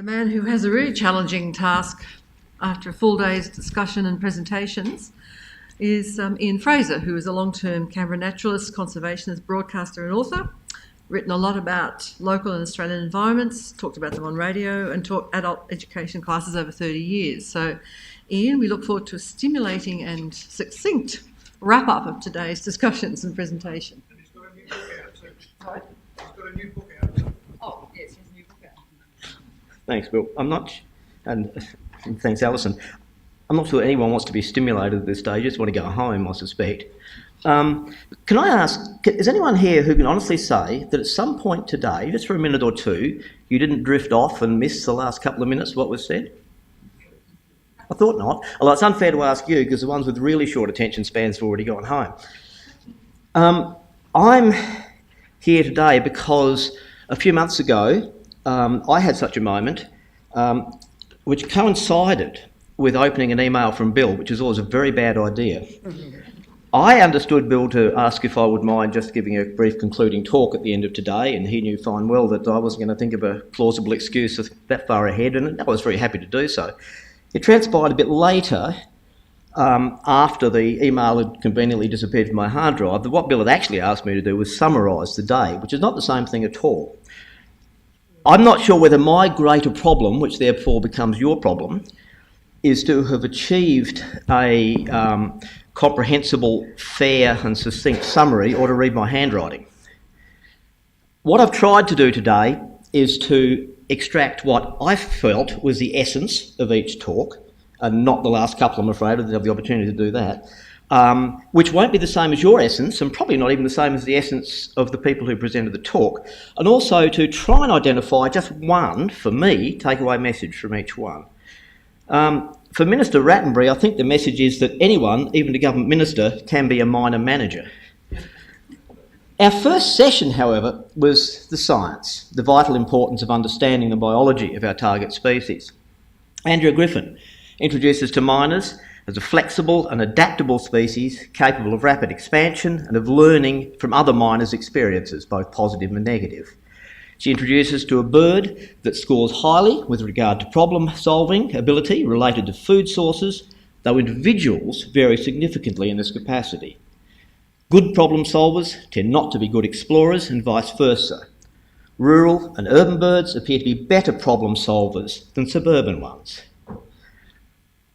The man who has a really challenging task after a full day's discussion and presentations is Ian Fraser, who is a long-term Canberra naturalist, conservationist, broadcaster and author, written a lot about local and Australian environments, talked about them on radio and taught adult education classes over 30 years. So Ian, we look forward to a stimulating and succinct wrap-up of today's discussions and presentation. And he's got a new book out too. Sorry? He's got a new book out too. Oh, yes, he has a new book out. Thanks, Bill. And thanks, Alison. I'm not sure anyone wants to be stimulated at this stage. Just want to go home, I suspect. Can I ask, is anyone here who can honestly say that at some point today, just for a minute or two, you didn't drift off and miss the last couple of minutes of what was said? I thought not. Although it's unfair to ask you because the ones with really short attention spans have already gone home. I'm here today because a few months ago, I had such a moment which coincided with opening an email from Bill, which is always a very bad idea. I understood Bill to ask if I would mind just giving a brief concluding talk at the end of today, and he knew fine well that I wasn't going to think of a plausible excuse that far ahead, and I was very happy to do so. It transpired a bit later, after the email had conveniently disappeared from my hard drive, that what Bill had actually asked me to do was summarise the day, which is not the same thing at all. I'm not sure whether my greater problem, which therefore becomes your problem, is to have achieved a comprehensible, fair and succinct summary or to read my handwriting. What I've tried to do today is to extract what I felt was the essence of each talk, and not the last couple, I'm afraid. I didn't have the opportunity to do that, which won't be the same as your essence and probably not even the same as the essence of the people who presented the talk, and also to try and identify just one, for me, takeaway message from each one. For Minister Rattenbury, I think the message is that anyone, even a government minister, can be a minor manager. Our first session, however, was the science, the vital importance of understanding the biology of our target species. Andrea Griffin introduced us to miners as a flexible and adaptable species capable of rapid expansion and of learning from other miners' experiences, both positive and negative. She introduces us to a bird that scores highly with regard to problem-solving ability related to food sources, though individuals vary significantly in this capacity. Good problem solvers tend not to be good explorers and vice versa. Rural and urban birds appear to be better problem solvers than suburban ones.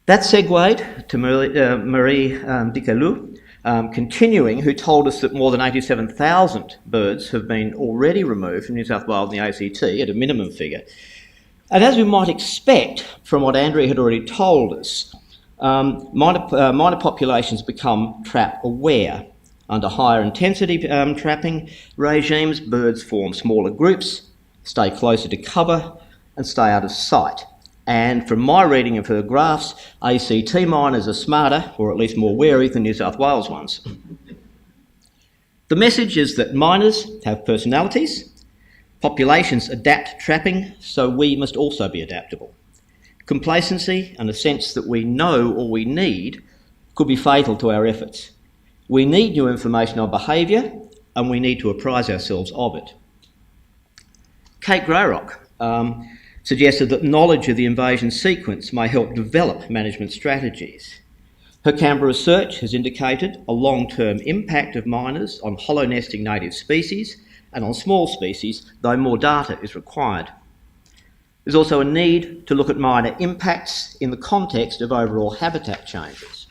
That segued to Marie Dicalou, continuing, who told us that more than 87,000 birds have been already removed from New South Wales and the ACT at a minimum figure. And as we might expect from what Andrea had already told us, minor populations become trap aware. Under higher intensity trapping regimes, birds form smaller groups, stay closer to cover and stay out of sight. And from my reading of her graphs, ACT miners are smarter, or at least more wary, than New South Wales ones. The message is that miners have personalities, populations adapt trapping, so we must also be adaptable. Complacency and a sense that we know all we need could be fatal to our efforts. We need new information on behaviour, and we need to apprise ourselves of it. Kate Grayrock suggested that knowledge of the invasion sequence may help develop management strategies. Her Canberra research has indicated a long-term impact of miners on hollow nesting native species and on small species, though more data is required. There's also a need to look at miner impacts in the context of overall habitat changes.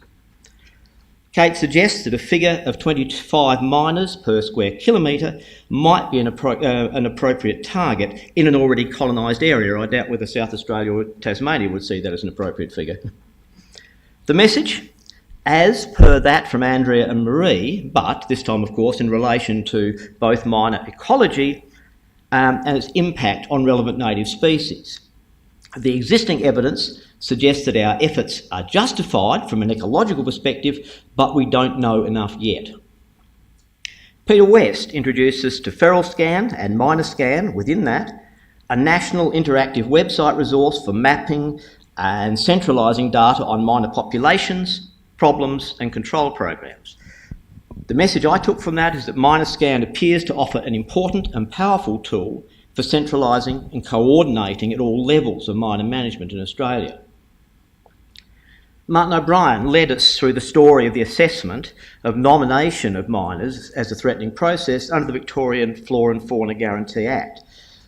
Kate suggests that a figure of 25 miners per square kilometre might be an appropriate target in an already colonised area. I doubt whether South Australia or Tasmania would see that as an appropriate figure. The message, as per that from Andrea and Marie, but this time of course in relation to both miner ecology and its impact on relevant native species. The existing evidence suggests that our efforts are justified from an ecological perspective, but we don't know enough yet. Peter West introduced us to Feral Scan and Miner Scan, within that, a national interactive website resource for mapping and centralising data on miner populations, problems and control programs. The message I took from that is that Miner Scan appears to offer an important and powerful tool for centralising and coordinating at all levels of miner management in Australia. Martin O'Brien led us through the story of the assessment of nomination of miners as a threatening process under the Victorian Flora and Fauna Guarantee Act.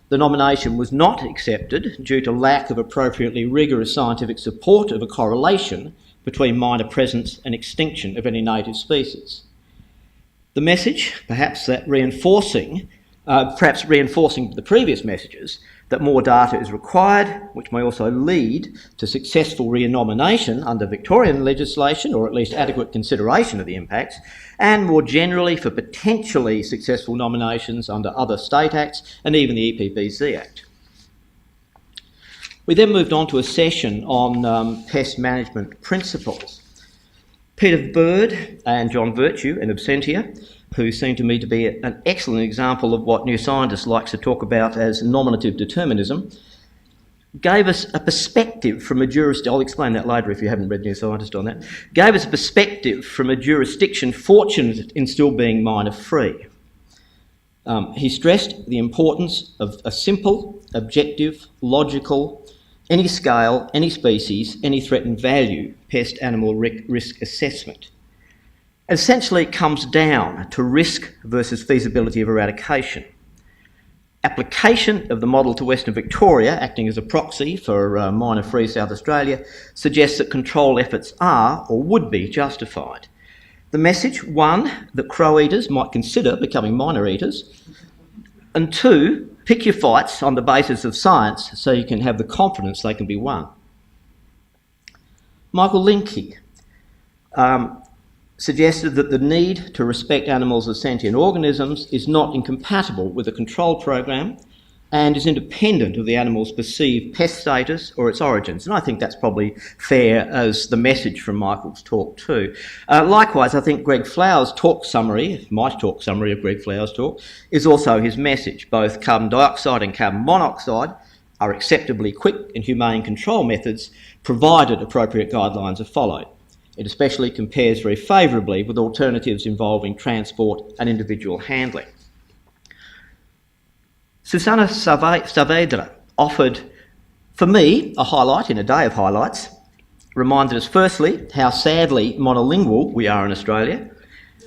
The nomination was not accepted due to lack of appropriately rigorous scientific support of a correlation between miner presence and extinction of any native species. The message, perhaps reinforcing the previous messages, that more data is required, which may also lead to successful renomination under Victorian legislation, or at least adequate consideration of the impacts, and more generally for potentially successful nominations under other state acts and even the EPBC Act. We then moved on to a session on pest management principles. Peter Bird and John Virtue in absentia, who seem to me to be an excellent example of what New Scientist likes to talk about as nominative determinism, gave us a perspective from a jurisdiction, I'll explain that later if you haven't read New Scientist on that, gave us a perspective from a jurisdiction fortunate in still being miner-free. He stressed the importance of a simple, objective, logical, any scale, any species, any threatened value, pest animal risk assessment. Essentially, it comes down to risk versus feasibility of eradication. Application of the model to Western Victoria, acting as a proxy for miner-free South Australia, suggests that control efforts are or would be justified. The message, one, that crow eaters might consider becoming miner eaters, and two, pick your fights on the basis of science so you can have the confidence they can be won. Michael Linke suggested that the need to respect animals as sentient organisms is not incompatible with a control program and is independent of the animal's perceived pest status or its origins. And I think that's probably fair as the message from Michael's talk too. Likewise, I think Greg Flower's talk summary, my talk summary of Greg Flower's talk, is also his message. Both carbon dioxide and carbon monoxide are acceptably quick and humane control methods, provided appropriate guidelines are followed. It especially compares very favourably with alternatives involving transport and individual handling. Susanna Saavedra offered, for me, a highlight in a day of highlights, reminded us firstly how sadly monolingual we are in Australia,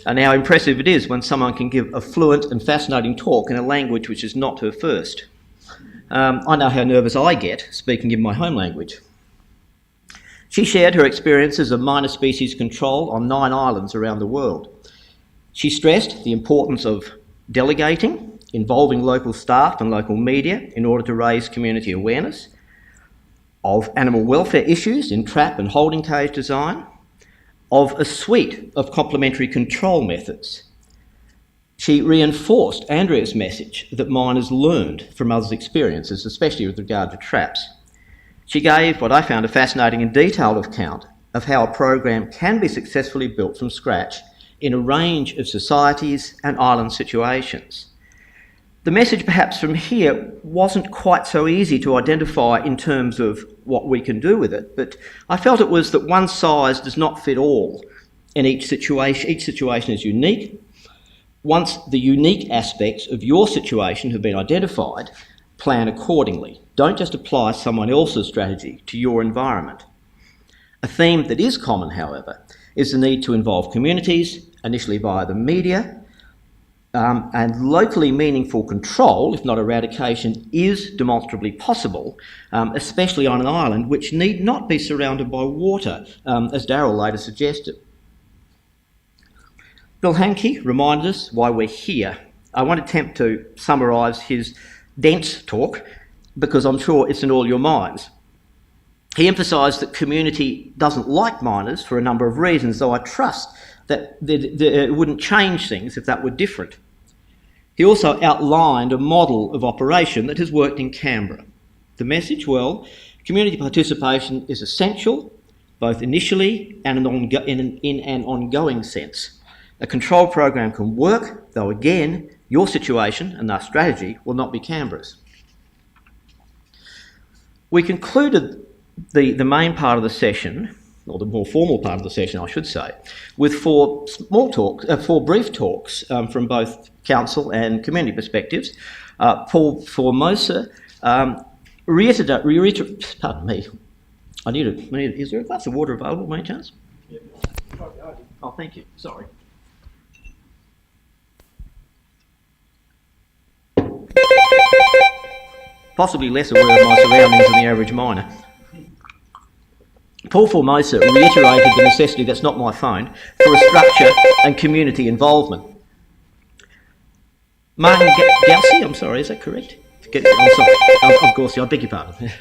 and how impressive it is when someone can give a fluent and fascinating talk in a language which is not her first. I know how nervous I get speaking in my home language. She shared her experiences of miner species control on 9 islands around the world. She stressed the importance of delegating, involving local staff and local media in order to raise community awareness, of animal welfare issues in trap and holding cage design, of a suite of complementary control methods. She reinforced Andrea's message that miners learned from others' experiences, especially with regard to traps. She gave what I found a fascinating and detailed account of how a program can be successfully built from scratch in a range of societies and island situations. The message perhaps from here wasn't quite so easy to identify in terms of what we can do with it, but I felt it was that one size does not fit all in each situation. Each situation is unique. Once the unique aspects of your situation have been identified, plan accordingly. Don't just apply someone else's strategy to your environment. A theme that is common, however, is the need to involve communities, initially via the media, and locally meaningful control, if not eradication, is demonstrably possible, especially on an island which need not be surrounded by water, as Darryl later suggested. Bill Hankey reminded us why we're here. I won't attempt to summarise his dense talk, because I'm sure it's in all your minds. He emphasised that community doesn't like miners for a number of reasons, though I trust that it wouldn't change things if that were different. He also outlined a model of operation that has worked in Canberra. The message, well, community participation is essential, both initially and in an ongoing sense. A control program can work, though again, your situation and thus strategy will not be Canberra's. We concluded the main part of the session or the more formal part of the session, I should say, with four brief talks from both council and community perspectives. Paul Formosa pardon me, is there a glass of water available by any chance? Yeah. Oh, thank you, sorry. Possibly less aware of my surroundings than the average miner. Paul Formosa reiterated the necessity, that's not my phone, for a structure and community involvement. Martin Gauci, I'm sorry, is that correct? I'm sorry, of course, I beg your pardon.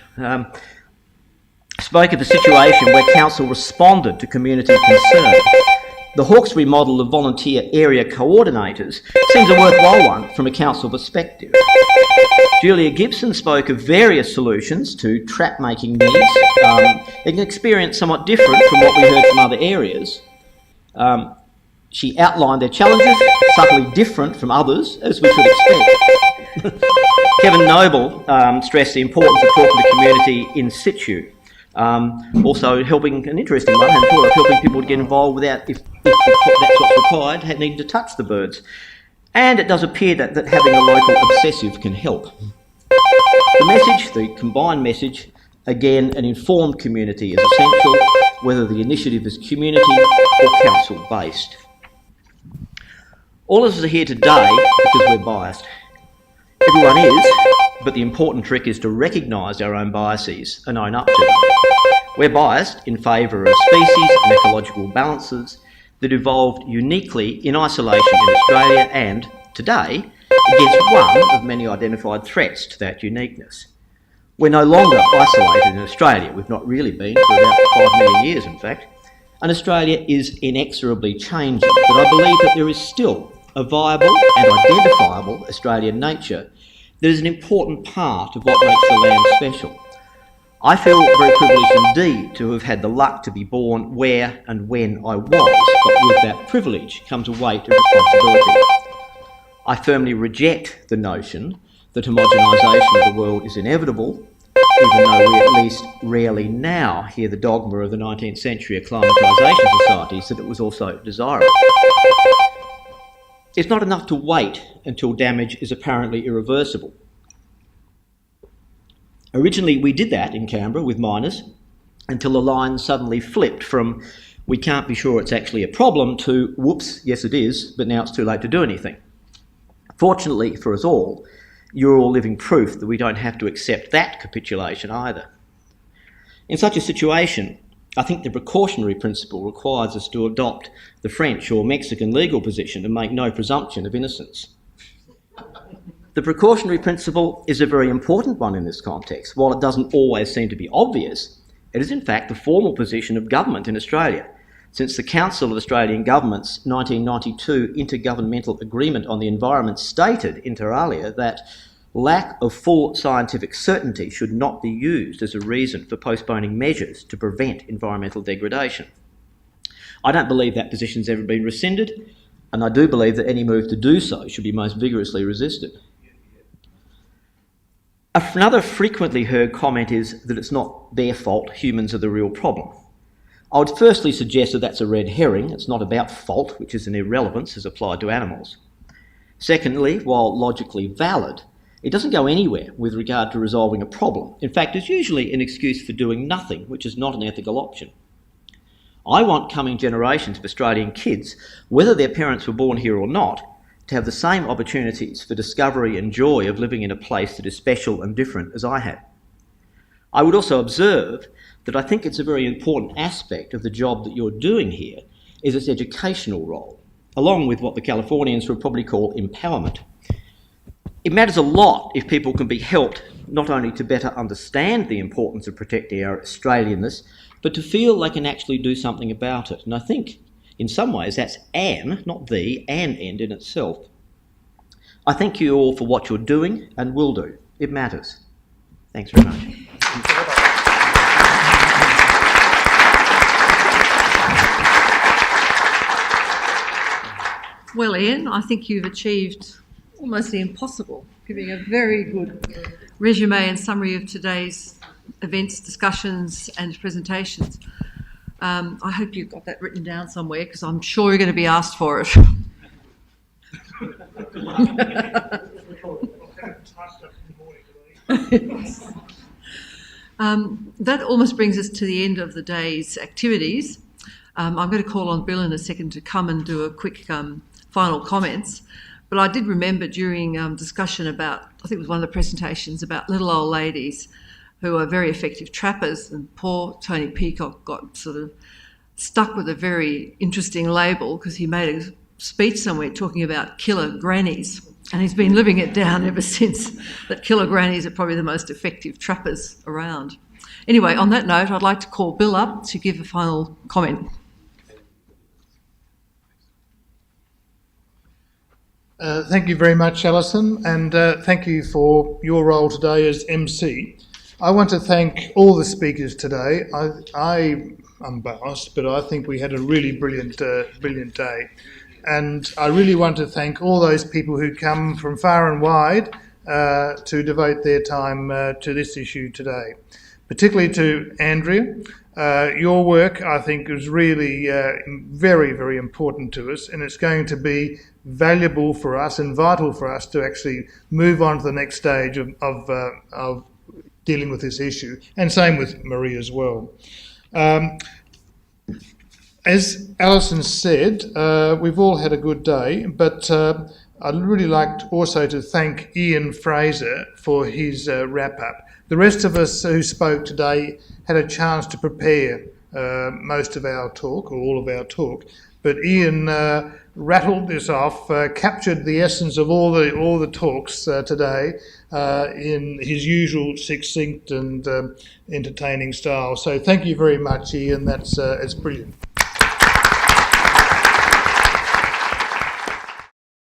Spoke of a situation where council responded to community concern. The Hawkesbury model of volunteer area coordinators seems a worthwhile one from a council perspective. Julia Gibson spoke of various solutions to trap-making needs. An experience somewhat different from what we heard from other areas. She outlined their challenges, subtly different from others, as we should expect. Kevin Noble stressed the importance of talking to community in situ. Also helping, an interesting one, and thought of helping people to get involved without, if that's what's required, needing to touch the birds. And it does appear that having a local obsessive can help. The message, the combined message, again, an informed community is essential, whether the initiative is community or council-based. All of us are here today because we're biased. Everyone is, but the important trick is to recognise our own biases and own up to them. We're biased in favour of species and ecological balances that evolved uniquely in isolation in Australia and, today, against one of many identified threats to that uniqueness. We're no longer isolated in Australia. We've not really been for about 5 million years, in fact. And Australia is inexorably changing, but I believe that there is still a viable and identifiable Australian nature that is an important part of what makes the land special. I feel very privileged indeed to have had the luck to be born where and when I was, but with that privilege comes a weight of responsibility. I firmly reject the notion that homogenisation of the world is inevitable, even though we at least rarely now hear the dogma of the 19th century acclimatisation societies that it was also desirable. It's not enough to wait until damage is apparently irreversible. Originally, we did that in Canberra with miners until the line suddenly flipped from we can't be sure it's actually a problem to whoops, yes it is, but now it's too late to do anything. Fortunately for us all, you're all living proof that we don't have to accept that capitulation either. In such a situation, I think the precautionary principle requires us to adopt the French or Mexican legal position and make no presumption of innocence. The precautionary principle is a very important one in this context. While it doesn't always seem to be obvious, it is in fact the formal position of government in Australia, since the Council of Australian Governments' 1992 Intergovernmental Agreement on the Environment stated inter alia that lack of full scientific certainty should not be used as a reason for postponing measures to prevent environmental degradation. I don't believe that position's ever been rescinded, and I do believe that any move to do so should be most vigorously resisted. Another frequently heard comment is that it's not their fault, humans are the real problem. I would firstly suggest that that's a red herring. It's not about fault, which is an irrelevance as applied to animals. Secondly, while logically valid, it doesn't go anywhere with regard to resolving a problem. In fact, it's usually an excuse for doing nothing, which is not an ethical option. I want coming generations of Australian kids, whether their parents were born here or not, to have the same opportunities for discovery and joy of living in a place that is special and different as I had. I would also observe that I think it's a very important aspect of the job that you're doing here is its educational role, along with what the Californians would probably call empowerment. It matters a lot if people can be helped not only to better understand the importance of protecting our Australianness, but to feel they can actually do something about it. And I think, in some ways, that's an, not the, an end in itself. I thank you all for what you're doing and will do. It matters. Thanks very much. Well, Ian, I think you've achieved almost the impossible, giving a very good resume and summary of today's events, discussions and presentations. I hope you've got that written down somewhere because I'm sure you're going to be asked for it. I'll have it typed up in the morning. That almost brings us to the end of the day's activities. I'm going to call on Bill in a second to come and do a quick final comments. But I did remember during discussion about, I think it was one of the presentations about little old ladies who are very effective trappers, and poor Tony Peacock got sort of stuck with a very interesting label because he made a speech somewhere talking about killer grannies, and he's been living it down ever since, that killer grannies are probably the most effective trappers around. Anyway, on that note, I'd like to call Bill up to give a final comment. Thank you very much, Alison, and thank you for your role today as MC. I want to thank all the speakers today. I'm biased, but I think we had a really brilliant day. And I really want to thank all those people who come from far and wide to devote their time to this issue today. Particularly to Andrea. Your work, I think, is really very, very important to us, and it's going to be valuable for us and vital for us to actually move on to the next stage of dealing with this issue, and same with Marie as well. As Alison said, we've all had a good day, but I'd really like also to thank Ian Fraser for his wrap-up. The rest of us who spoke today had a chance to prepare most of our talk, or all of our talk, but Ian rattled this off, captured the essence of all the talks today in his usual succinct and entertaining style. So thank you very much, Ian. It's brilliant.